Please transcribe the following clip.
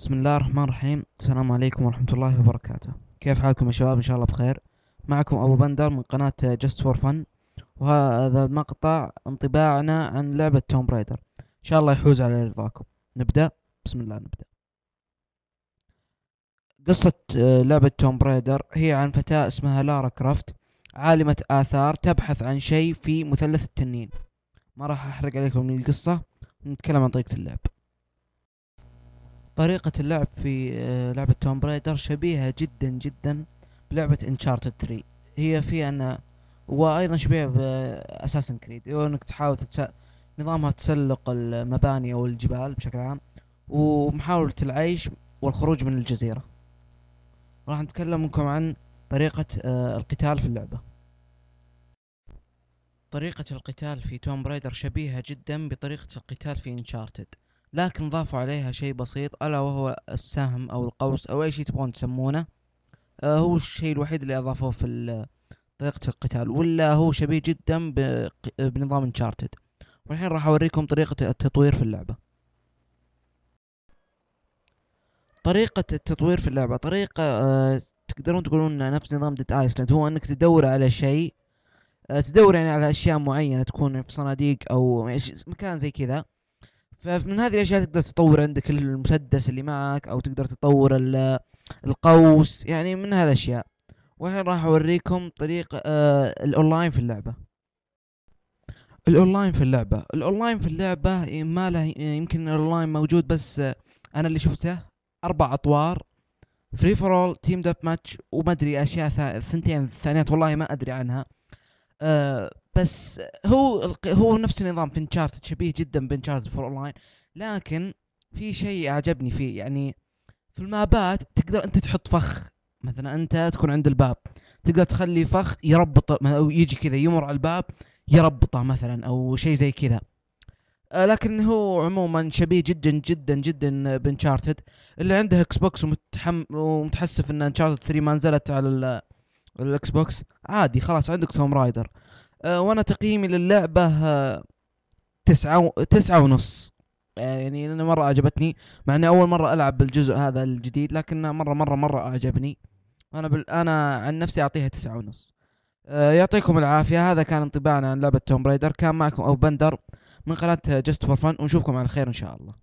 بسم الله الرحمن الرحيم. السلام عليكم ورحمة الله وبركاته. كيف حالكم يا شباب؟ إن شاء الله بخير. معكم أبو بندر من قناة جست فور فن، وهذا المقطع انطباعنا عن لعبة توم برايدر. إن شاء الله يحوز على رضاكم. نبدأ. بسم الله نبدأ. قصة لعبة توم برايدر هي عن فتاة اسمها لارا كرافت، عالمة آثار تبحث عن شيء في مثلث التنين. ما راح أحرق عليكم من القصة، نتكلم عن طريقة اللعب. طريقة اللعب في لعبة توم برايدر شبيهة جدا جدا بلعبة انشارتد 3. هي في أن وأيضا شبيهة بأساسن كريد، أنك تحاول نظامها تسلق المباني أو الجبال بشكل عام، ومحاولة العيش والخروج من الجزيرة. راح نتكلم لكم عن طريقة القتال في اللعبة. طريقة القتال في توم برايدر شبيهة جدا بطريقة القتال في انشارتد، لكن ضافوا عليها شيء بسيط، ألا وهو السهم أو القوس أو أي شيء تبغون تسمونه. هو الشيء الوحيد اللي أضافوه في طريقة القتال، ولا هو شبيه جدا بنظام انشارتد. والحين راح أوريكم طريقة التطوير في اللعبة. طريقة التطوير في اللعبة طريقة تقدرون تقولون نفس نظام ديد ايسلاند، هو انك تدور على شيء، تدور يعني على اشياء معينة تكون في صناديق او مكان زي كذا. فمن هذه الاشياء تقدر تطور عندك المسدس اللي معك، او تقدر تطور القوس، يعني من هالاشياء. والحين راح اوريكم طريقة الاونلاين في اللعبة. الاونلاين في اللعبة ما له، يمكن الاونلاين موجود، بس انا اللي شفته 4 اطوار: فري فور اول، تيم داب ماتش، وما ادري اشياء ثنتين الثانيات والله ما ادري عنها. بس هو نفس النظام في انشارتد، شبيه جدا بانشارتد فور اونلاين. لكن في شيء اعجبني فيه، يعني في المابات تقدر انت تحط فخ. مثلا انت تكون عند الباب، تقدر تخلي فخ يربط او يجي كذا يمر على الباب يربطه مثلا، او شيء زي كذا. لكن هو عموما شبيه جدا جدا جدا بانشارتد. اللي عنده اكس بوكس ومتحسف ان انشارتد 3 ما نزلت على الاكس بوكس، عادي خلاص عندك توم رايدر. وانا تقييمي للعبة 9 ونص. يعني انا مرة اعجبتني، مع اني اول مرة العب بالجزء هذا الجديد، لكنه مرة اعجبني. انا عن نفسي اعطيها 9 ونص. يعطيكم العافية. هذا كان انطباعنا عن لعبة توم برايدر. كان معكم ابو بندر من قناة جست فور فن، ونشوفكم على خير ان شاء الله.